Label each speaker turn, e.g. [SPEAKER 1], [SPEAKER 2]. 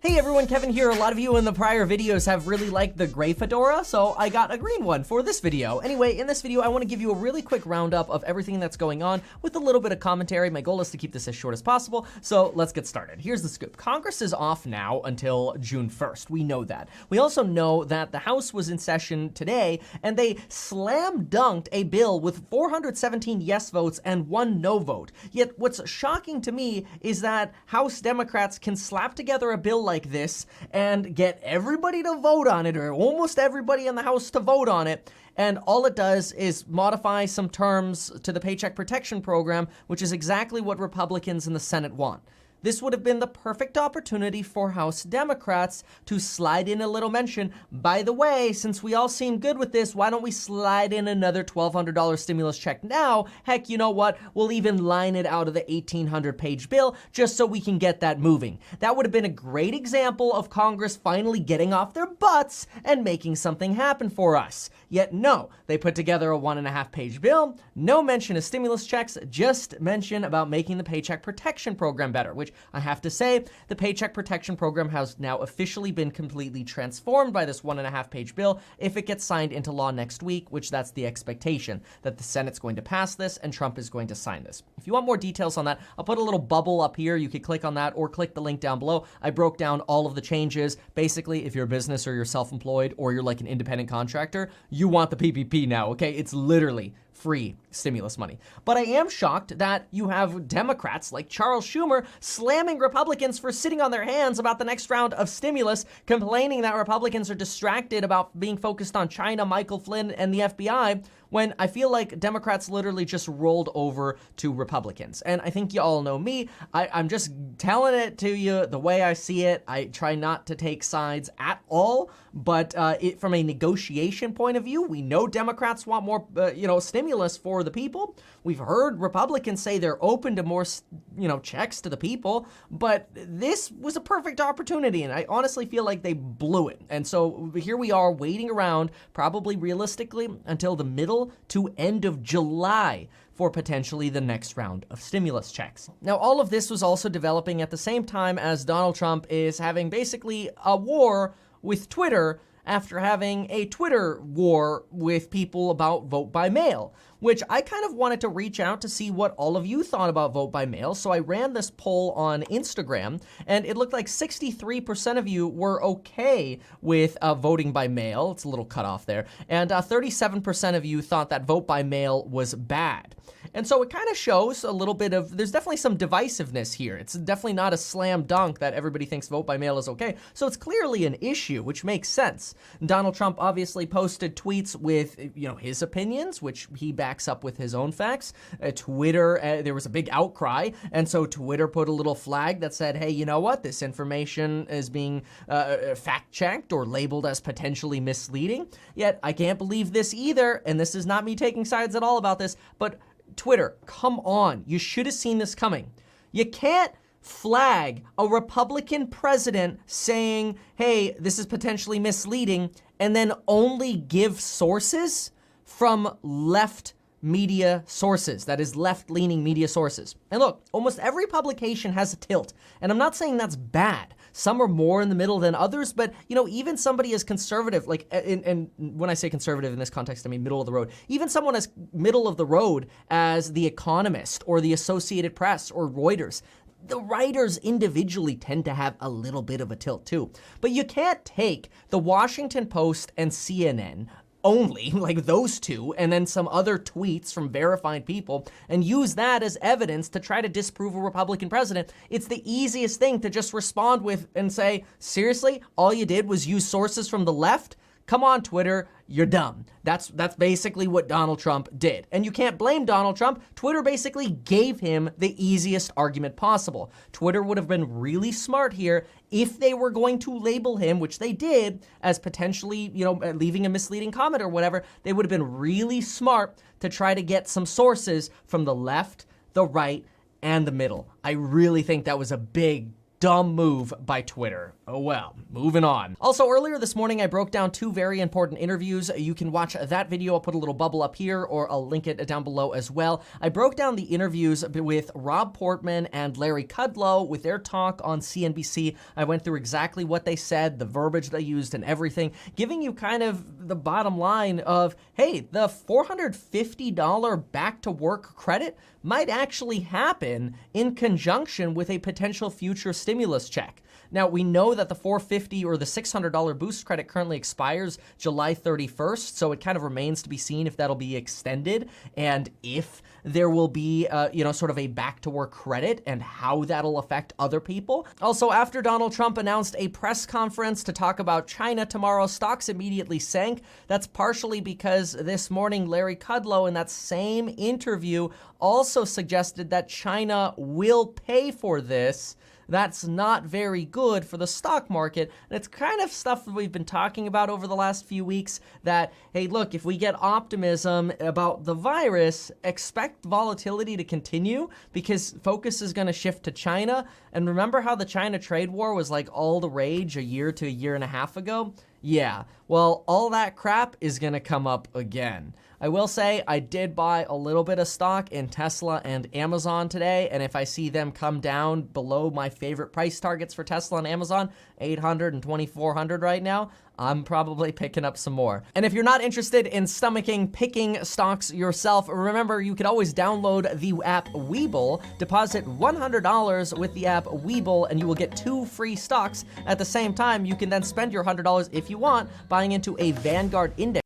[SPEAKER 1] Hey everyone, Kevin here. A lot of you in the prior videos have really liked the gray fedora, so I got a green one for this video. Anyway, in this video, I want to give you a really quick roundup of everything that's going on with a little bit of commentary. My goal is to keep this as short as possible, so let's get started. Here's the scoop. Congress is off now until June 1st. We know that. We also know that the House was in session today, and they slam dunked a bill with 417 yes votes and 1 no vote. Yet what's shocking to me is that House Democrats can slap together a bill like this and get everybody to vote on it, or almost everybody in the House to vote on it, and all it does is modify some terms to the Paycheck Protection Program, which is exactly what Republicans in the Senate want. This would have been the perfect opportunity for House Democrats to slide in a little mention. By the way, since we all seem good with this, why don't we slide in another $1,200 stimulus check now? Heck, you know what? We'll even line it out of the 1,800-page bill just so we can get that moving. That would have been a great example of Congress finally getting off their butts and making something happen for us. Yet no, they put together a 1.5-page bill, no mention of stimulus checks, just mention about making the Paycheck Protection Program better, which I have to say, the Paycheck Protection Program has now officially been completely transformed by this 1.5-page bill if it gets signed into law next week, which that's the expectation, that the Senate's going to pass this and Trump is going to sign this. If you want more details on that, I'll put a little bubble up here. You could click on that or click the link down below. I broke down all of the changes. Basically, if you're a business or you're self-employed or you're like an independent contractor, you want the PPP now, okay? It's literally free stimulus money. But I am shocked that you have Democrats like Charles Schumer slamming Republicans for sitting on their hands about the next round of stimulus, complaining that Republicans are distracted about being focused on China, Michael Flynn, and the FBI, when I feel like Democrats literally just rolled over to Republicans. And I think you all know me. I'm just telling it to you the way I see it. I try not to take sides at all, but from a negotiation point of view, we know Democrats want more, stimulus for the people. We've heard Republicans say they're open to more, checks to the people, but this was a perfect opportunity, and I honestly feel like they blew it. And so here we are waiting around, probably realistically, until the middle to end of July for potentially the next round of stimulus checks. Now, all of this was also developing at the same time as Donald Trump is having basically a war with Twitter after having a Twitter war with people about vote by mail, which I kind of wanted to reach out to see what all of you thought about vote by mail. So I ran this poll on Instagram, and it looked like 63% of you were okay with voting by mail. It's a little cut off there. And 37% of you thought that vote by mail was bad. And so it kind of shows a little bit of, there's definitely some divisiveness here. It's definitely not a slam dunk that everybody thinks vote by mail is okay. So it's clearly an issue, which makes sense. Donald Trump obviously posted tweets with, his opinions, which he backs up with his own facts. Twitter, there was a big outcry. And so Twitter put a little flag that said, hey, you know what? This information is being fact-checked or labeled as potentially misleading. Yet I can't believe this either. And this is not me taking sides at all about this, but Twitter, come on. You should have seen this coming. You can't flag a Republican president saying, hey, this is potentially misleading, and then only give sources from left media sources, that is left-leaning media sources. And look, almost every publication has a tilt, and I'm not saying that's bad. Some are more in the middle than others, but even somebody as conservative, like, and when I say conservative in this context, I mean middle of the road, even someone as middle of the road as The Economist or the Associated Press or Reuters, the writers individually tend to have a little bit of a tilt too. But you can't take the Washington Post and CNN only, like those two, and then some other tweets from verified people, and use that as evidence to try to disprove a Republican president. It's the easiest thing to just respond with and say, seriously, all you did was use sources from the left? Come on, Twitter, you're dumb. That's basically what Donald Trump did. And you can't blame Donald Trump. Twitter basically gave him the easiest argument possible. Twitter would have been really smart here if they were going to label him, which they did, as potentially, leaving a misleading comment or whatever. They would have been really smart to try to get some sources from the left, the right, and the middle. I really think that was a big dumb move by Twitter. Oh well, moving on. Also, earlier this morning, I broke down 2 very important interviews. You can watch that video. I'll put a little bubble up here, or I'll link it down below as well. I broke down the interviews with Rob Portman and Larry Kudlow with their talk on CNBC. I went through exactly what they said, the verbiage they used, and everything, giving you kind of the bottom line of, hey, the $450 back-to-work credit might actually happen in conjunction with a potential future stimulus check. Now, we know that the $450 or the $600 boost credit currently expires July 31st, so it kind of remains to be seen if that'll be extended and if there will be, sort of a back-to-work credit and how that'll affect other people. Also, after Donald Trump announced a press conference to talk about China tomorrow, stocks immediately sank. That's partially because this morning, Larry Kudlow in that same interview also suggested that China will pay for this. That's not very good for the stock market. And it's kind of stuff that we've been talking about over the last few weeks that, hey, look, if we get optimism about the virus, expect volatility to continue because focus is going to shift to China. And remember how the China trade war was like all the rage a year to a year and a half ago? Yeah, well, all that crap is going to come up again. I will say I did buy a little bit of stock in Tesla and Amazon today, and if I see them come down below my favorite price targets for Tesla and Amazon, 800 and 2400 right now, I'm probably picking up some more. And if you're not interested in picking stocks yourself, remember you can always download the app Webull, deposit $100 with the app Webull, and you will get 2 free stocks. At the same time, you can then spend your $100 if you want buying into a Vanguard index